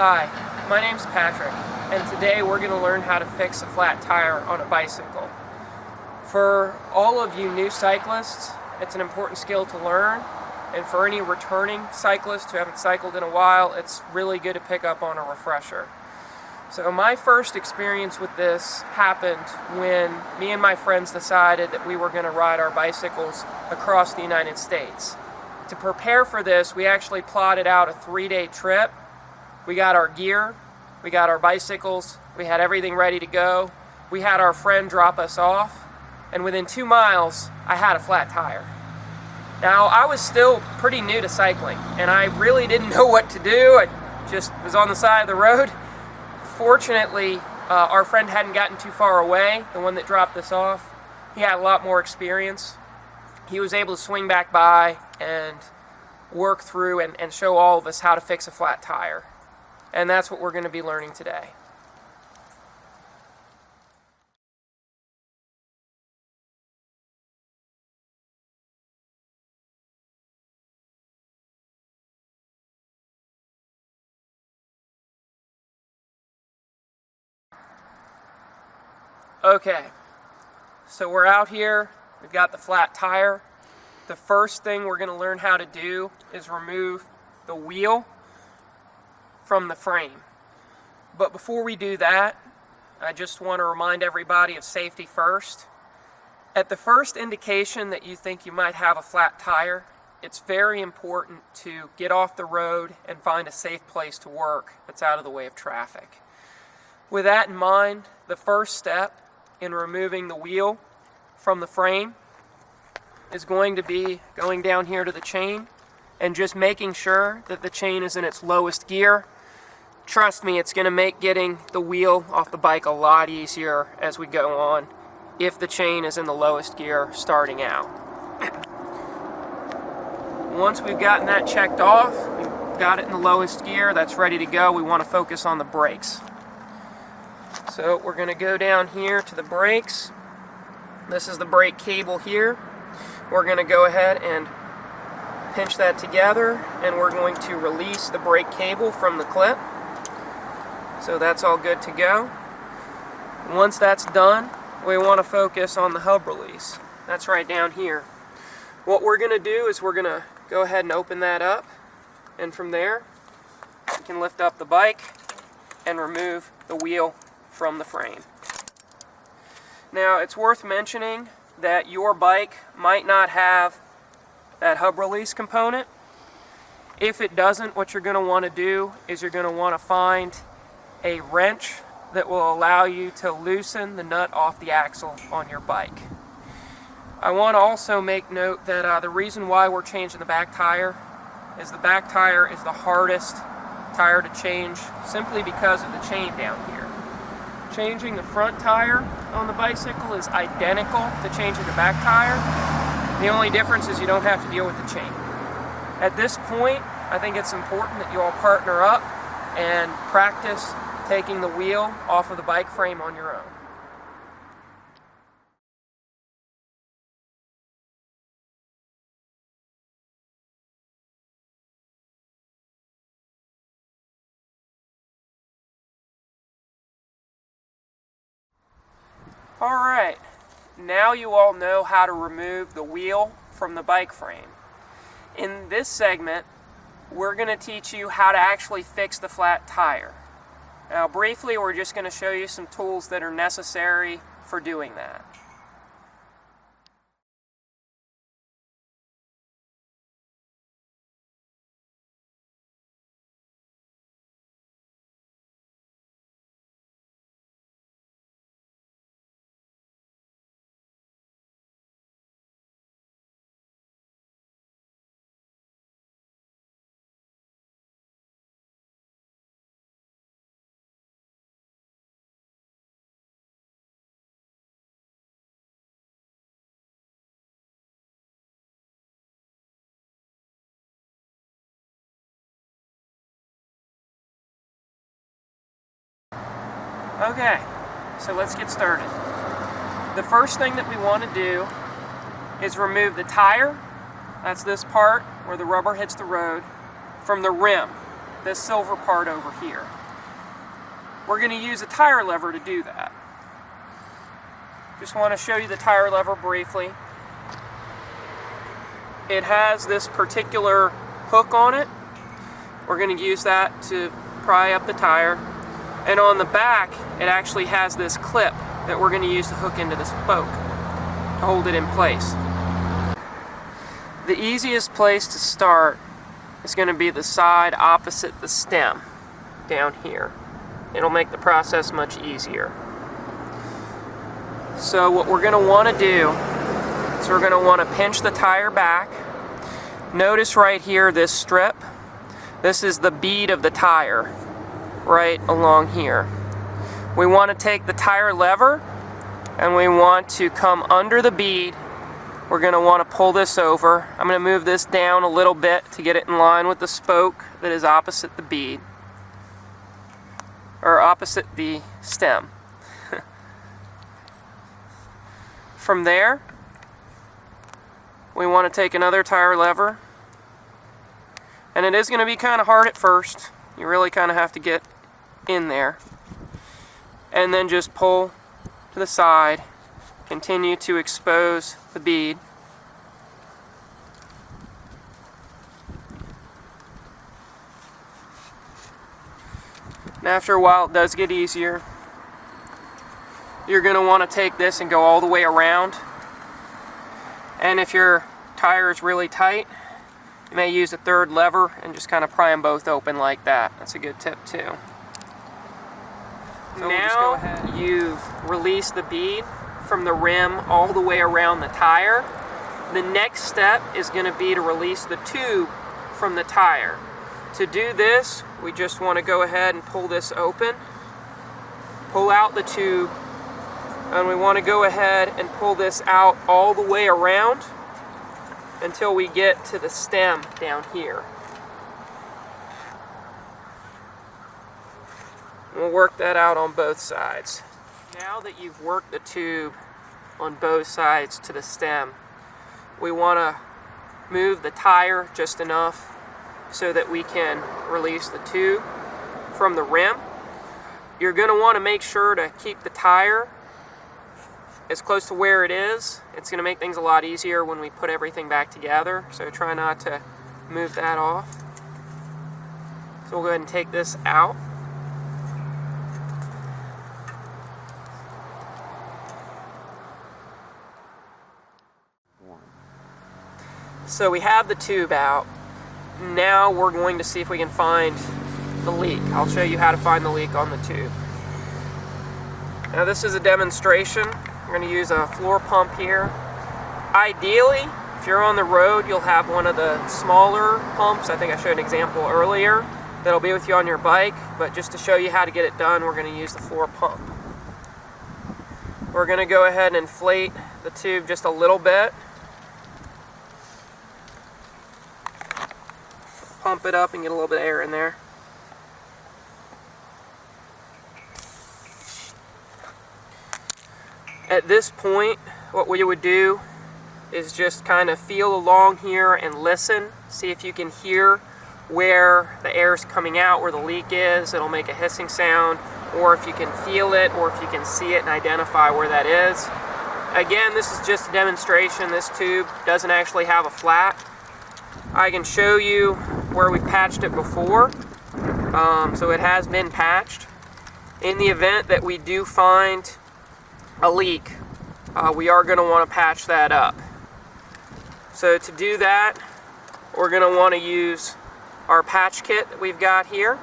Hi, my name's Patrick, and today we're going to learn how to fix a flat tire on a bicycle. For all of you new cyclists, it's an important skill to learn, and for any returning cyclists who haven't cycled in a while, it's really good to pick up on a refresher. So my first experience with this happened when me and my friends decided that we were going to ride our bicycles across the United States. To prepare for this, we actually plotted out a 3-day trip. We got our gear, we got our bicycles, we had everything ready to go. We had our friend drop us off, and within 2 miles, I had a flat tire. Now, I was still pretty new to cycling, and I really didn't know what to do. I just was on the side of the road. Fortunately, our friend hadn't gotten too far away, the one that dropped us off. He had a lot more experience. He was able to swing back by and work through and show all of us how to fix a flat tire. And that's what we're going to be learning today. Okay, so we're out here, we've got the flat tire. The first thing we're going to learn how to do is remove the wheel from the frame. But before we do that, I just want to remind everybody of safety first. At the first indication that you think you might have a flat tire, it's very important to get off the road and find a safe place to work that's out of the way of traffic. With that in mind, the first step in removing the wheel from the frame is going to be going down here to the chain and just making sure that the chain is in its lowest gear. Trust me, it's going to make getting the wheel off the bike a lot easier as we go on if the chain is in the lowest gear starting out. Once we've gotten that checked off, we've got it in the lowest gear, that's ready to go, we want to focus on the brakes. So we're going to go down here to the brakes. This is the brake cable here. We're going to go ahead and pinch that together, and we're going to release the brake cable from the clip. So that's all good to go. Once that's done, we want to focus on the hub release. That's right down here. What we're going to do is we're going to go ahead and open that up, and from there we can lift up the bike and remove the wheel from the frame. Now, it's worth mentioning that your bike might not have that hub release component. If it doesn't, what you're going to want to do is you're going to want to find a wrench that will allow you to loosen the nut off the axle on your bike. I want to also make note that the reason why we're changing the back tire is the back tire is the hardest tire to change simply because of the chain down here. Changing the front tire on the bicycle is identical to changing the back tire. The only difference is you don't have to deal with the chain. At this point, I think it's important that you all partner up and practice taking the wheel off of the bike frame on your own. Alright, now you all know how to remove the wheel from the bike frame. In this segment, we're going to teach you how to actually fix the flat tire. Now briefly, we're just going to show you some tools that are necessary for doing that. Okay, so let's get started. The first thing that we want to do is remove the tire, that's this part where the rubber hits the road, from the rim. this silver part over here. We're going to use a tire lever to do that. Just want to show you the tire lever briefly. It has this particular hook on it. We're going to use that to pry up the tire. And on the back, it actually has this clip that we're going to use to hook into the spoke to hold it in place. The easiest place to start is going to be the side opposite the stem, down here. It'll make the process much easier. So what we're going to want to do is we're going to want to pinch the tire back. Notice right here this strip. This is the bead of the tire right along here. We want to take the tire lever and we want to come under the bead. We're going to want to pull this over. I'm going to move this down a little bit to get it in line with the spoke that is opposite the bead, or opposite the stem. From there, we want to take another tire lever, and it is going to be kind of hard at first. You really kind of have to get in there, and then just pull to the side. Continue to expose the bead. And after a while it does get easier. You're going to want to take this and go all the way around. And if your tire is really tight, you may use a third lever and just kind of pry them both open like that. That's a good tip too. So now you've released the bead from the rim all the way around the tire. The next step is going to be to release the tube from the tire. To do this, we just want to go ahead and pull this open, pull out the tube, and we want to go ahead and pull this out all the way around until we get to the stem down here. We'll work that out on both sides. Now that you've worked the tube on both sides to the stem, we want to move the tire just enough so that we can release the tube from the rim. You're going to want to make sure to keep the tire as close to where it is. It's going to make things a lot easier when we put everything back together, so try not to move that off. So we'll go ahead and take this out. So we have the tube out. Now we're going to see if we can find the leak. I'll show you how to find the leak on the tube. Now this is a demonstration. We're going to use a floor pump here. Ideally, if you're on the road, you'll have one of the smaller pumps. I think I showed an example earlier that'll be with you on your bike, but just to show you how to get it done, we're going to use the floor pump. We're going to go ahead and inflate the tube just a little bit. Pump it up and get a little bit of air in there. At this point, what we would do is just kind of feel along here and listen. See if you can hear where the air is coming out, where the leak is. It'll make a hissing sound, or if you can feel it, or if you can see it and identify where that is. Again, this is just a demonstration. This tube doesn't actually have a flat. I can show you where we've patched it before. So it has been patched. In the event that we do find a leak, we are going to want to patch that up. So to do that, we're going to want to use our patch kit that we've got here,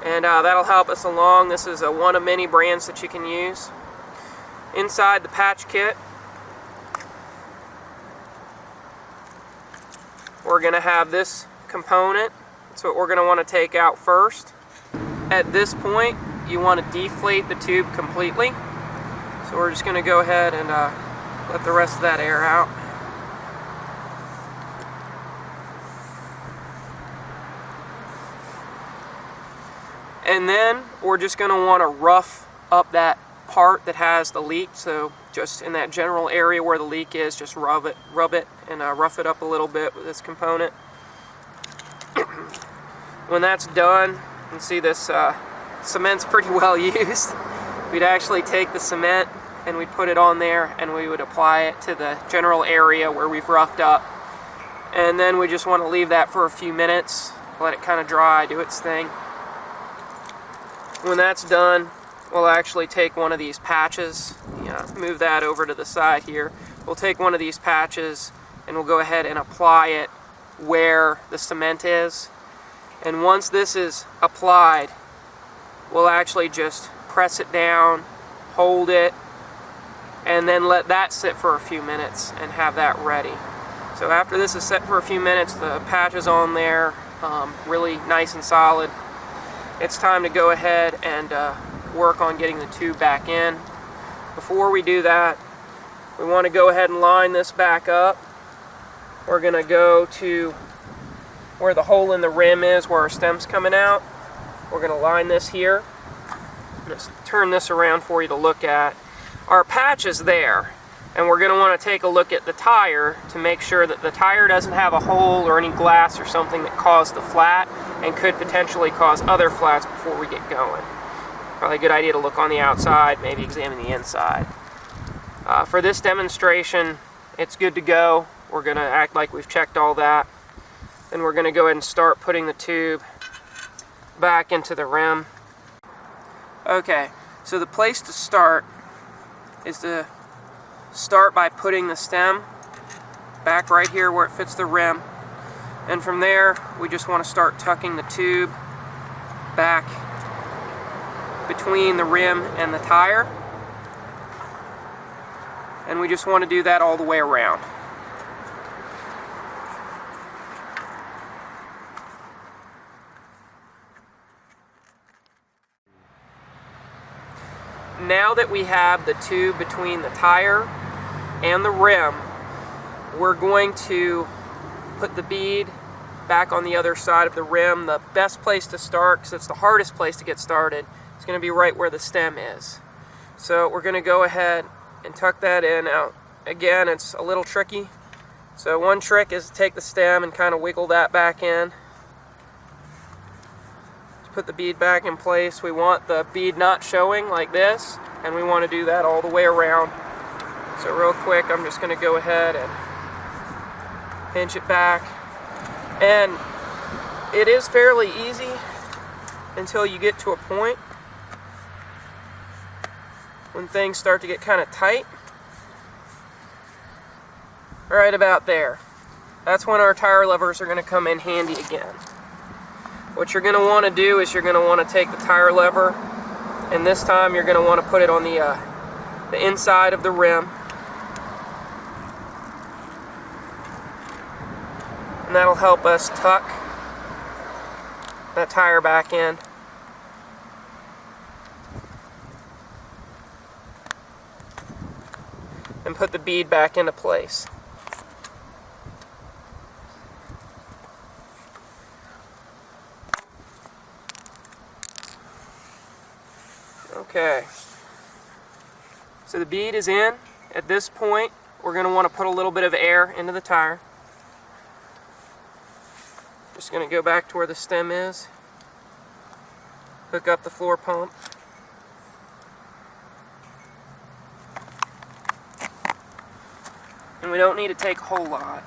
and that'll help us along. This is one of many brands that you can use. Inside the patch kit, we're going to have this component. That's what we're going to want to take out first. At this point, you want to deflate the tube completely. So we're just going to go ahead and let the rest of that air out. And then we're just going to want to rough up that part that has the leak. So just in that general area where the leak is, just rub it and rough it up a little bit with this component. When that's done, you can see this cement's pretty well used. We'd actually take the cement and we'd put it on there and we would apply it to the general area where we've roughed up. And then we just want to leave that for a few minutes, let it kind of dry, do its thing. When that's done, we'll actually take one of these patches, move that over to the side here. We'll take one of these patches and we'll go ahead and apply it where the cement is. And once this is applied, we'll actually just press it down, hold it, and then let that sit for a few minutes and have that ready. So after this is set for a few minutes, the patch is on there, really nice and solid. It's time to go ahead and work on getting the tube back in. Before we do that, we want to go ahead and line this back up. We're going to go to where the hole in the rim is, where our stem's coming out. We're going to line this here. Just turn this around for you to look at. Our patch is there, and we're going to want to take a look at the tire to make sure that the tire doesn't have a hole or any glass or something that caused the flat and could potentially cause other flats before we get going. Probably a good idea to look on the outside, maybe examine the inside. For this demonstration, it's good to go. We're going to act like we've checked all that. Then we're going to go ahead and start putting the tube back into the rim. Okay, so the place to start is to start by putting the stem back right here where it fits the rim. And from there, we just want to start tucking the tube back between the rim and the tire. And we just want to do that all the way around. Now that we have the tube between the tire and the rim, we're going to put the bead back on the other side of the rim. The best place to start, because it's the hardest place to get started, is going to be right where the stem is. So we're going to go ahead and tuck that in. Now, again, it's a little tricky. So one trick is to take the stem and kind of wiggle that back in. Put the bead back in place. We want the bead not showing like this, and we want to do that all the way around. So real quick, I'm just going to go ahead and pinch it back. And it is fairly easy until you get to a point when things start to get kind of tight. Right about there. That's when our tire levers are going to come in handy again. What you're going to want to do is you're going to want to take the tire lever, and this time you're going to want to put it on the inside of the rim. And that'll help us tuck that tire back in. And put the bead back into place. Okay, so the bead is in. At this point, we're going to want to put a little bit of air into the tire. Just going to go back to where the stem is, hook up the floor pump. And we don't need to take a whole lot.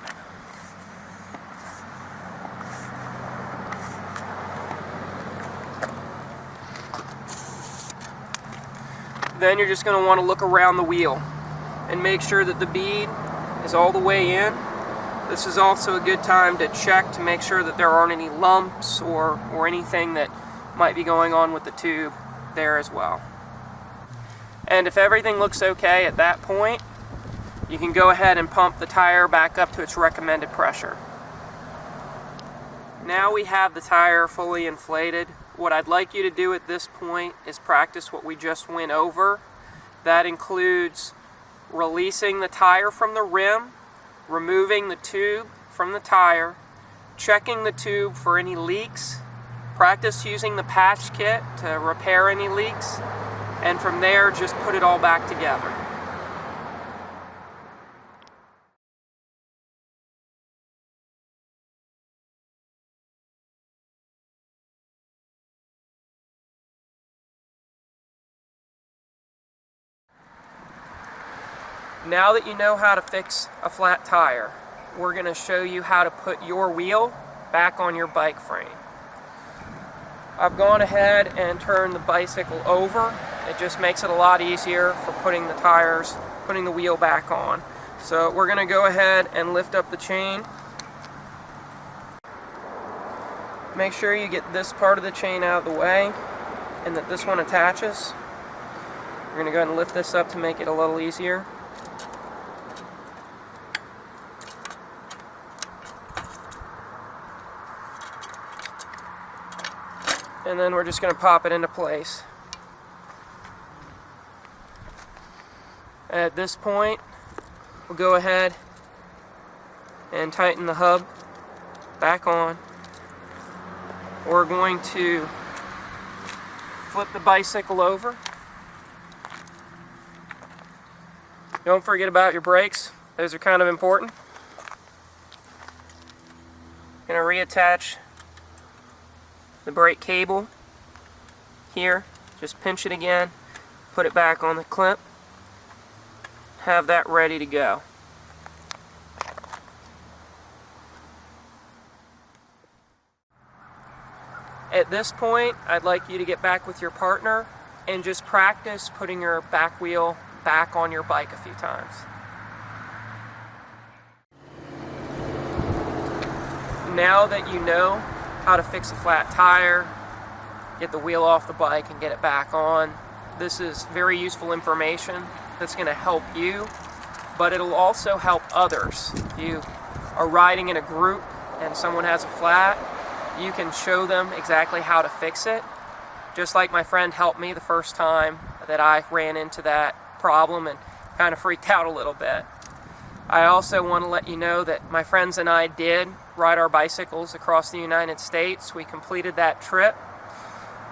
Then you're just going to want to look around the wheel and make sure that the bead is all the way in. This is also a good time to check to make sure that there aren't any lumps or anything that might be going on with the tube there as well. And if everything looks okay at that point, you can go ahead and pump the tire back up to its recommended pressure. Now we have the tire fully inflated. What I'd like you to do at this point is practice what we just went over. That includes releasing the tire from the rim, removing the tube from the tire, checking the tube for any leaks, practice using the patch kit to repair any leaks, and from there just put it all back together. Now that you know how to fix a flat tire, we're going to show you how to put your wheel back on your bike frame. I've gone ahead and turned the bicycle over. It just makes it a lot easier for putting the wheel back on. So we're going to go ahead and lift up the chain. Make sure you get this part of the chain out of the way and that this one attaches. We're going to go ahead and lift this up to make it a little easier. And then we're just going to pop it into place. At this point, we'll go ahead and tighten the hub back on. We're going to flip the bicycle over. Don't forget about your brakes. Those are kind of important. Going to reattach the brake cable here. Just pinch it again, put it back on the clip, have that ready to go. At this point, I'd like you to get back with your partner and just practice putting your back wheel back on your bike a few times. Now that you know how to fix a flat tire, get the wheel off the bike and get it back on, this is very useful information that's going to help you, but it'll also help others. If you are riding in a group and someone has a flat, you can show them exactly how to fix it, just like my friend helped me the first time that I ran into that problem and kind of freaked out a little bit. I also want to let you know that my friends and I did ride our bicycles across the United States. We completed that trip.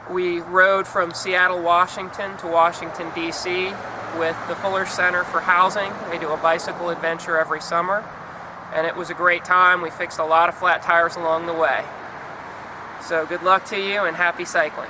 We rode from Seattle, Washington to Washington, D.C. with the Fuller Center for Housing. They do a bicycle adventure every summer, and it was a great time. We fixed a lot of flat tires along the way. So good luck to you and happy cycling.